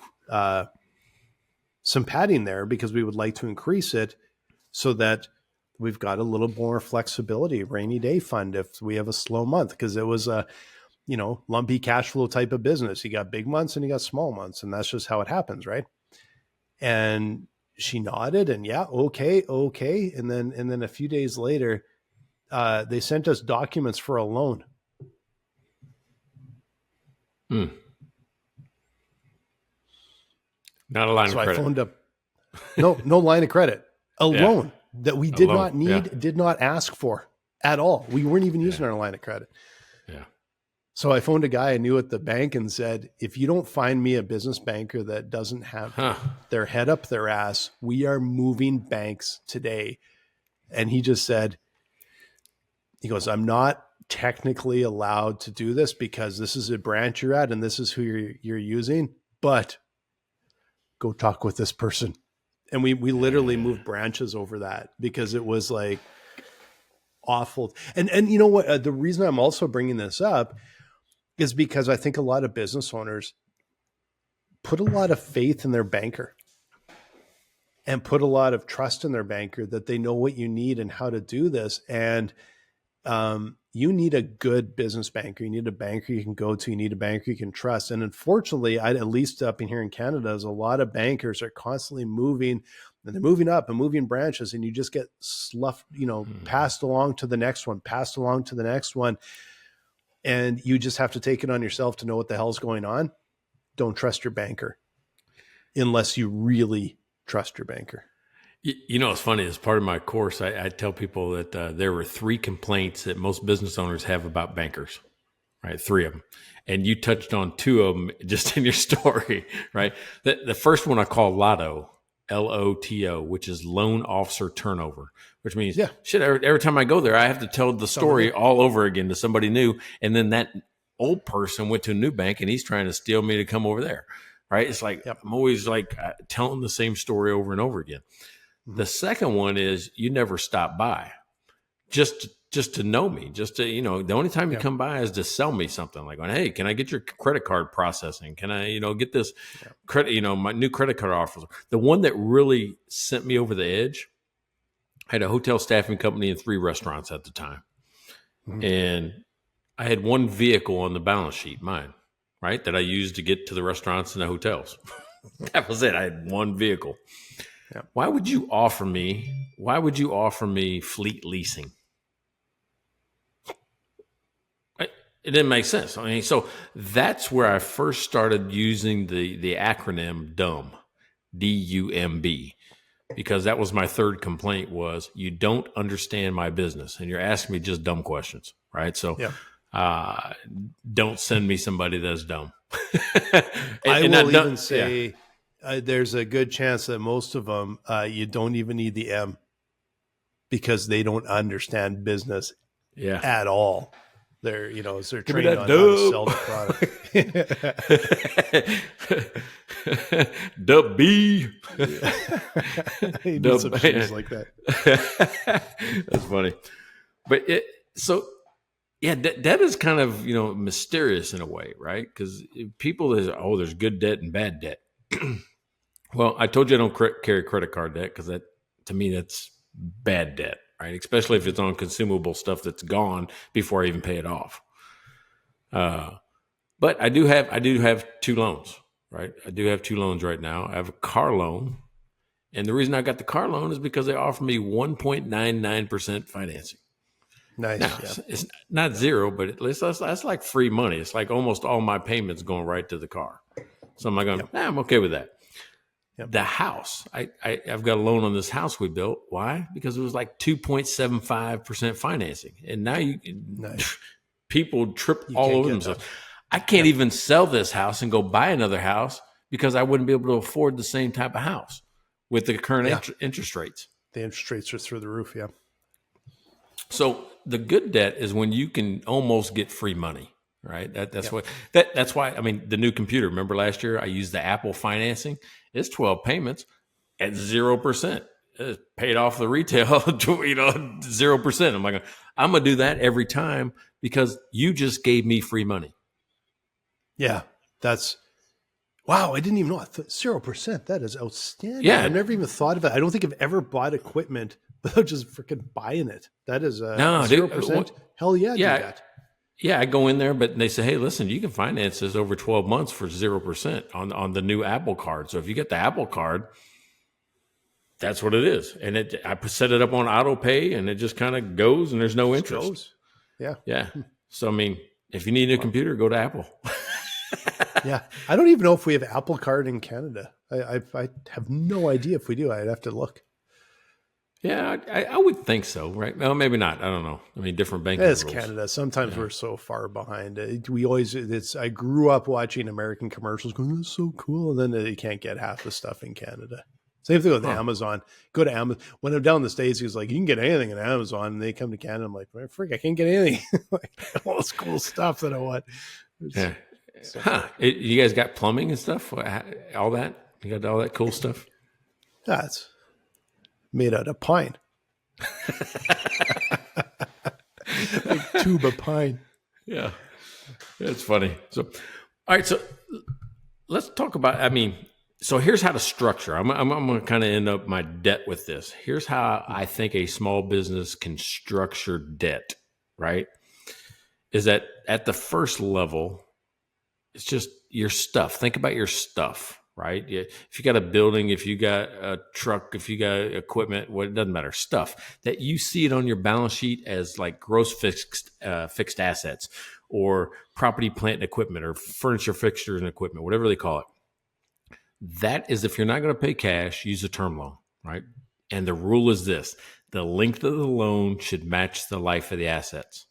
some padding there, because we would like to increase it so that we've got a little more flexibility, rainy day fund if we have a slow month, because it was a, lumpy cash flow type of business. You got big months and you got small months, and that's just how it happens, right? And she nodded and yeah, okay. And then a few days later, they sent us documents for a loan. Hmm. Not a line of credit. I phoned up. No line of credit. A loan that we did not need, did not ask for at all. We weren't even using our line of credit. Yeah. So I phoned a guy I knew at the bank and said, if you don't find me a business banker that doesn't have their head up their ass, we are moving banks today. And he just said, he goes, I'm not technically allowed to do this because this is a branch you're at and this is who you're using, but go talk with this person. And we literally moved branches over that because it was like awful. And you know what? The reason I'm also bringing this up is because I think a lot of business owners put a lot of faith in their banker and put a lot of trust in their banker that they know what you need and how to do this. And you need a good business banker. You need a banker you can go to. You need a banker you can trust. And unfortunately, at least up in here in Canada, there's a lot of bankers are constantly moving, and they're moving up and moving branches, and you just get sloughed, passed along to the next one, passed along to the next one. And you just have to take it on yourself to know what the hell's going on. Don't trust your banker unless you really trust your banker. You know, it's funny. As part of my course, I tell people that there were 3 complaints that most business owners have about bankers, right? 3 of them. And you touched on 2 of them just in your story, right? The first one I call LOTO, LOTO, which is loan officer turnover, which means, shit, every time I go there, I have to tell the story all over again to somebody new. And then that old person went to a new bank and he's trying to steal me to come over there, right? It's like, I'm always like telling the same story over and over again. The second one is you never stop by just to know me, just to, the only time you come by is to sell me something like, hey, can I get your credit card processing? Can I, get this credit, my new credit card offer? The one that really sent me over the edge, I had a hotel staffing company and 3 restaurants at the time. Mm-hmm. And I had 1 vehicle on the balance sheet, mine, right? That I used to get to the restaurants and the hotels. That was it. I had 1 vehicle. Yeah. Why would you offer me fleet leasing? It didn't make sense. I mean, so that's where I first started using the acronym DUMB, D-U-M-B, because that was my 3rd complaint was you don't understand my business and you're asking me just dumb questions, right? So don't send me somebody that's dumb. I will even say there's a good chance that most of them, you don't even need the M because they don't understand business at all. They're, as they're trained on how to sell the product. Dub B. He did some shoes like that. That's funny. But debt is kind of, mysterious in a way, right? Because people, there's good debt and bad debt. Well, I told you I don't carry credit card debt because to me, that's bad debt, right? Especially if it's on consumable stuff that's gone before I even pay it off. But I do have 2 loans, right? I do have 2 loans right now. I have a car loan. And the reason I got the car loan is because they offer me 1.99% financing. Nice. Now, it's not 0, but at least that's like free money. It's like almost all my payments going right to the car. So I'm like, I'm okay with that. Yep. The house, I've got a loan on this house we built. Why? Because it was like 2.75% financing. And now people trip all over themselves. I can't even sell this house and go buy another house because I wouldn't be able to afford the same type of house with the current interest rates. The interest rates are through the roof, yeah. So the good debt is when you can almost get free money. Right. That's why I mean, the new computer, remember last year I used the Apple financing. It's 12 payments at 0%. It's paid off the retail, 0%. I'm like, I'm going to do that every time because you just gave me free money. Yeah. Wow. I didn't even know. 0%. That is outstanding. Yeah. I've never even thought of it. I don't think I've ever bought equipment without just freaking buying it. That is 0%. Hell yeah. Yeah. Do that. Yeah, I go in there, but they say, hey, listen, you can finance this over 12 months for 0% on the new Apple card. So if you get the Apple card, That's what it is. And I set it up on auto pay, and it just kind of goes, and there's no interest. Goes. Yeah. Yeah. So, I mean, if you need a computer, go to Apple. Yeah. I don't even know if we have Apple Card in Canada. I have no idea if we do. I'd have to look. Yeah, I would think so, right? Well, maybe not. I don't know. I mean, different banking It's rules. Canada. Sometimes we're so far behind. I grew up watching American commercials going, "This is so cool." And then you can't get half the stuff in Canada. Same thing with Amazon. Go to Amazon. When I'm down in the States, he was like, "You can get anything in Amazon." And they come to Canada. I'm like, "Frick, I can't get anything." Like all this cool stuff that I want. Yeah. You guys got plumbing and stuff? All that? You got all that cool stuff? That's made out of pine. Like tube of pine. Yeah. It's funny. So, all right. So let's talk about, so here's how to structure. I'm going to kind of end up my debt with this. Here's how I think a small business can structure debt, right? Is that at the first level, it's just your stuff. Think about your stuff, right? If you got a building, if you got a truck, if you got equipment, it doesn't matter. Stuff that you see it on your balance sheet as like gross fixed assets, or property, plant, and equipment, or furniture, fixtures, and equipment, whatever they call it. That is, if you're not going to pay cash, use a term loan, right? And the rule is this: the length of the loan should match the life of the assets.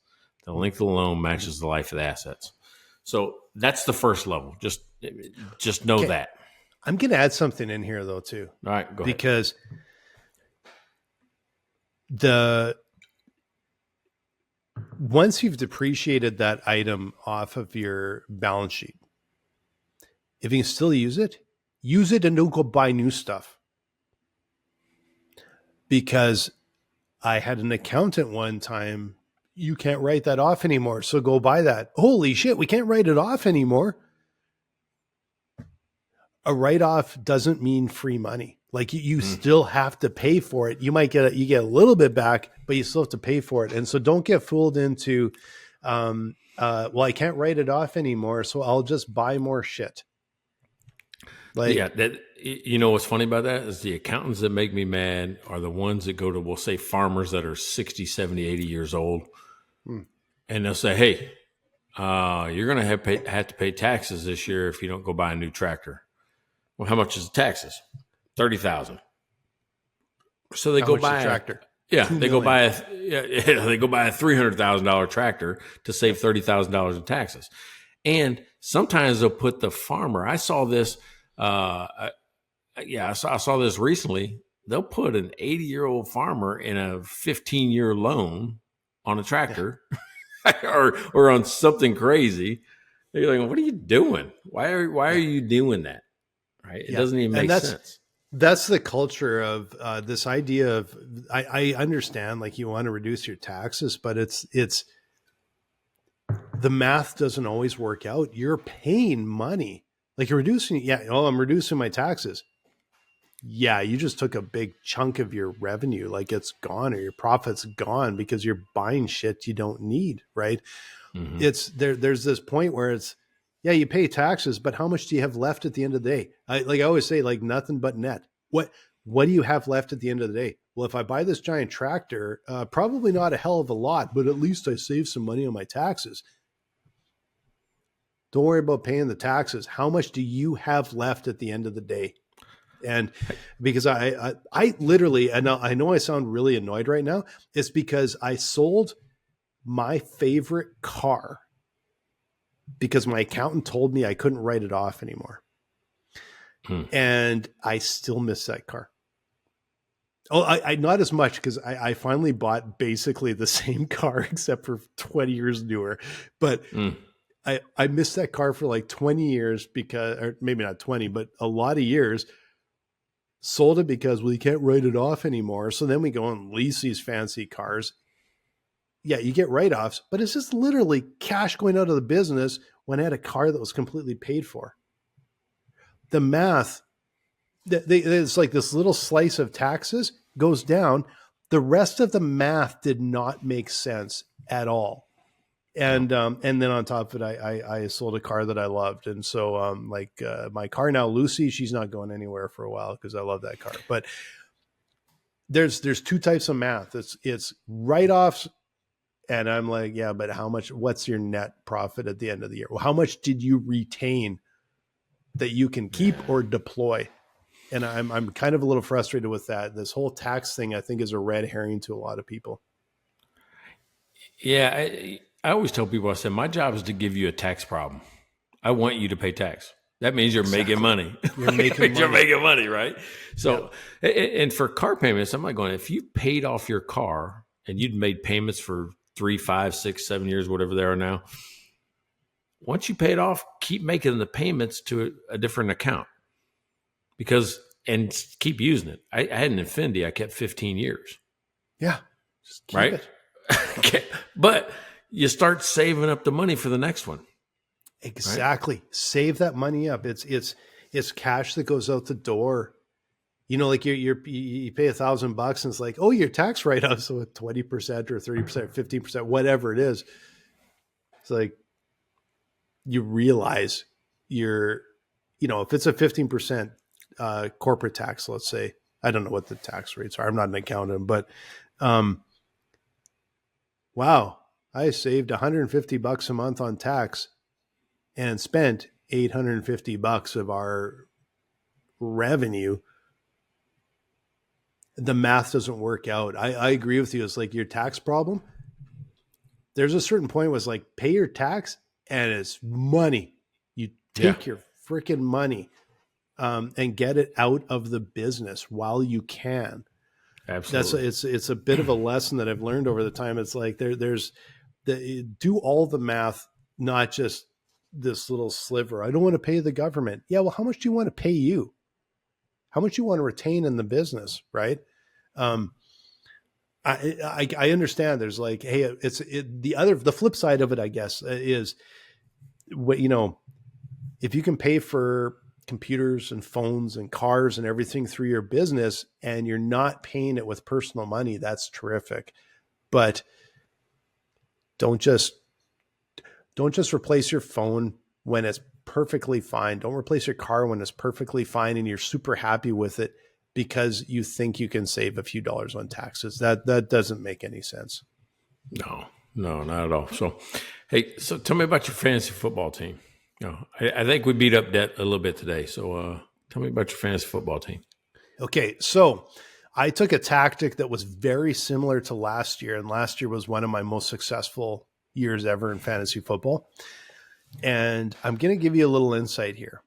The length of the loan matches the life of the assets. So that's the first level. Just know that. I'm going to add something in here though too. All right, go ahead. Because once you've depreciated that item off of your balance sheet, if you can still use it and don't go buy new stuff. Because I had an accountant one time, you can't write that off anymore, so go buy that. Holy shit, we can't write it off anymore. A write-off doesn't mean free money. Like you still have to pay for it. You might get a little bit back, but you still have to pay for it. And so don't get fooled into, well, I can't write it off anymore, so I'll just buy more shit. Like, yeah, you know what's funny about that is the accountants that make me mad are the ones that go to, we'll say, farmers that are 60, 70, 80 years old. And they'll say, hey, you're going to have to pay taxes this year if you don't go buy a new tractor. Well, how much is the taxes? $30,000. So they go buy a tractor. Yeah, they go buy a $300,000 tractor to save $30,000 in taxes. And sometimes they'll put the farmer. I saw this. I saw this recently. They'll put an 80-year-old farmer in a 15-year loan on a tractor, or on something crazy. You're like, what are you doing? Why are you doing that? Right? It doesn't even make sense. That's the culture of this idea of, I understand, like, you want to reduce your taxes, but it's the math doesn't always work out. You're paying money. Like, you're reducing, I'm reducing my taxes. Yeah, you just took a big chunk of your revenue, like it's gone, or your profit's gone because you're buying shit you don't need, right? Mm-hmm. There's this point where it's, you pay taxes, but how much do you have left at the end of the day? I always say, like, nothing but net. What do you have left at the end of the day? Well, if I buy this giant tractor, probably not a hell of a lot, but at least I save some money on my taxes. Don't worry about paying the taxes. How much do you have left at the end of the day? And because I literally, and I know I sound really annoyed right now, it's because I sold my favorite car because my accountant told me I couldn't write it off anymore. And I still miss that car. Oh, I not as much, because I finally bought basically the same car except for 20 years newer. But I missed that car for like 20 years because, or maybe not 20, but a lot of years. Sold it because, well, you can't write it off anymore. So then we go and lease these fancy cars. Yeah, you get write-offs, but it's just literally cash going out of the business when I had a car that was completely paid for. The math, it's like this little slice of taxes goes down. The rest of the math did not make sense at all. And then on top of it, I sold a car that I loved. And so my car now, Lucy, she's not going anywhere for a while because I love that car. But there's two types of math. It's write-offs, and I'm like, yeah, but how much? What's your net profit at the end of the year? Well, how much did you retain that you can keep or deploy? And I'm kind of a little frustrated with that. This whole tax thing, I think, is a red herring to a lot of people. Yeah, I always tell people, I said, my job is to give you a tax problem. I want you to pay tax. That means you're making money. You're making money. You're making money, right? So, and for car payments, I'm like going, if you paid off your car and you'd made payments for 3, 5, 6, 7 years, whatever they are now, once you pay it off, keep making the payments to a different account. And keep using it. I had an Infinity I kept 15 years. Yeah. Just keep right? it. Okay. But you start saving up the money for the next one. Exactly. Right? Save that money up. It's cash that goes out the door. You know, like you pay $1,000 and it's like, oh, your tax write-off, so 20% or 30%, 15%, whatever it is. It's like you realize if it's a 15% corporate tax, let's say, I don't know what the tax rates are. I'm not an accountant, but wow, I saved $150 a month on tax and spent $850 of our revenue. The math doesn't work out. I agree with you. It's like your tax problem. There's a certain point where it's like, pay your tax and it's money. You take your freaking money and get it out of the business while you can. Absolutely. It's a bit of a lesson that I've learned over the time. It's like do all the math, not just this little sliver. I don't want to pay the government. Yeah. Well, how much do you want to pay you? How much you want to retain in the business, right? I understand. There's like, hey, the flip side of it, I guess, is what, if you can pay for computers and phones and cars and everything through your business and you're not paying it with personal money, that's terrific. But don't just replace your phone when it's perfectly fine. Don't replace your car when it's perfectly fine and you're super happy with it because you think you can save a few dollars on taxes. That doesn't make any sense. No, not at all. So, hey, tell me about your fantasy football team. I think we beat up debt a little bit today. So tell me about your fantasy football team. Okay, so I took a tactic that was very similar to last year, and last year was one of my most successful years ever in fantasy football. And I'm going to give you a little insight here.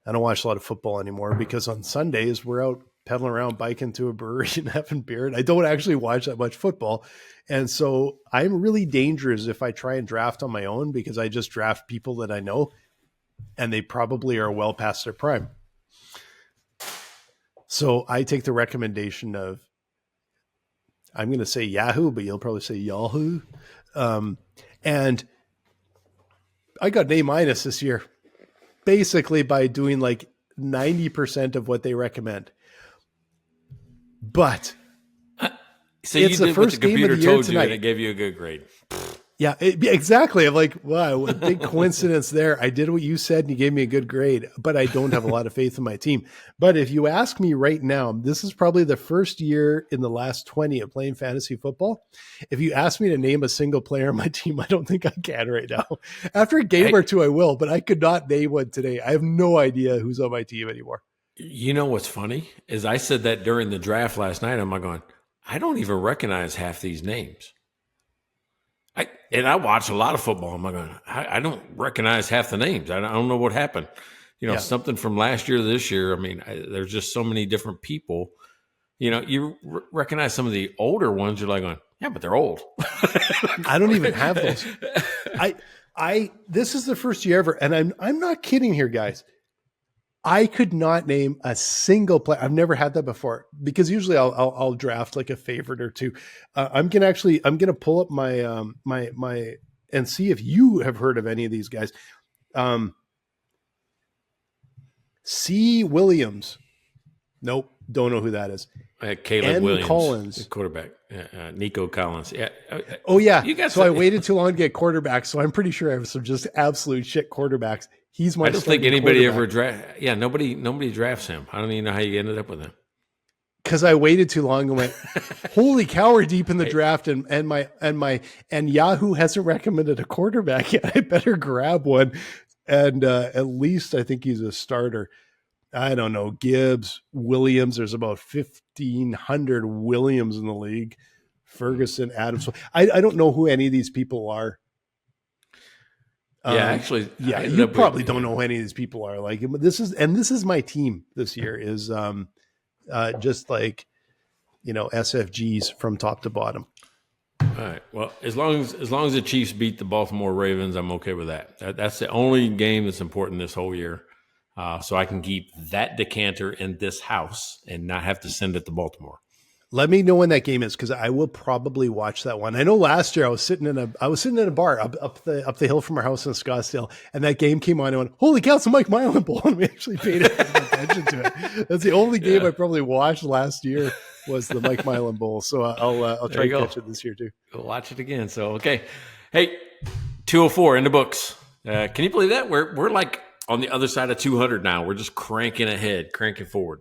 I don't watch a lot of football anymore because on Sundays we're out pedaling around, biking to a brewery and having beer. And I don't actually watch that much football. And so I'm really dangerous if I try and draft on my own because I just draft people that I know and they probably are well past their prime. So I take the recommendation of, I'm going to say Yahoo, but you'll probably say Yahoo. And I got an A- this year, basically by doing like 90% of what they recommend. But so it's the first game of the year tonight. And it gave you a good grade. Yeah, exactly. I'm like, wow, a big coincidence there. I did what you said and you gave me a good grade, but I don't have a lot of faith in my team. But if you ask me right now, this is probably the first year in the last 20 of playing fantasy football. If you ask me to name a single player on my team, I don't think I can right now. After a game or two, I will, but I could not name one today. I have no idea who's on my team anymore. You know what's funny is I said that during the draft last night. I'm going, I don't even recognize half these names. I watch a lot of football. I'm going, I don't recognize half the names. I don't know what happened. Something from last year to this year. I mean, there's just so many different people. You recognize some of the older ones. You're like going, yeah, but they're old. I don't even have those. This is the first year ever, and I'm not kidding here, guys. I could not name a single player. I've never had that before because usually I'll draft like a favorite or two. I'm gonna pull up my my and see if you have heard of any of these guys. C. Williams. Nope, don't know who that is. Caleb N. Williams, Collins, quarterback. Nico Collins. Yeah. Oh yeah. So I waited too long to get quarterbacks. So I'm pretty sure I have some just absolute shit quarterbacks. He's my. I don't think anybody ever draft. Yeah, nobody drafts him. I don't even know how you ended up with him. because I waited too long and went, holy cow, we're deep in the draft, and Yahoo hasn't recommended a quarterback yet. I better grab one, and at least I think he's a starter. I don't know, Gibbs, Williams. There's about 1,500 Williams in the league. Ferguson, Adams. I don't know who any of these people are. You probably don't know who any of these people are. Like, this is my team this year is just like, SFGs from top to bottom. All right. Well, as long as the Chiefs beat the Baltimore Ravens, I'm okay with that. That's the only game that's important this whole year. So I can keep that decanter in this house and not have to send it to Baltimore. Let me know when that game is, because I will probably watch that one. I know last year I was sitting in a bar up the hill from our house in Scottsdale, and that game came on and I went, holy cow, it's a Mike Milan Bowl, and we actually paid attention to it. That's the only game I probably watched last year was the Mike Milan Bowl. So I'll try to catch it this year too. We'll watch it again. So okay, hey, 204 in the books. Can you believe that we're like on the other side of 200 now? We're just cranking ahead, cranking forward.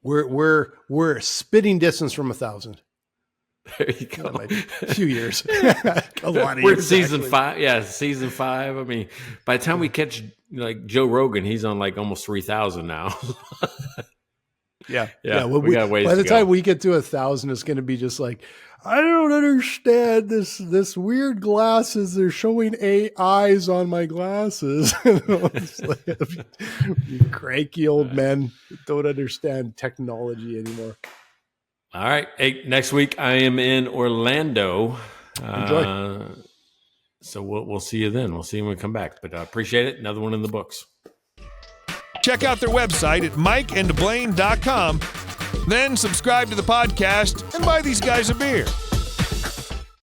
We're spitting distance from 1,000. There you go. A few years. A lot of We're years, in season actually. 5. Yeah, season 5. I mean, by the time we catch like Joe Rogan, he's on like almost 3,000 now. Yeah. We got ways by the to time go. we get to 1,000, it's going to be just like, I don't understand this weird glasses. They're showing eyes on my glasses. It's like, you cranky old men don't understand technology anymore. All right. Hey, next week I am in Orlando. Enjoy. So we'll see you then. We'll see you when we come back. But I appreciate it. Another one in the books. Check out their website at mikeandblaine.com. Then subscribe to the podcast and buy these guys a beer.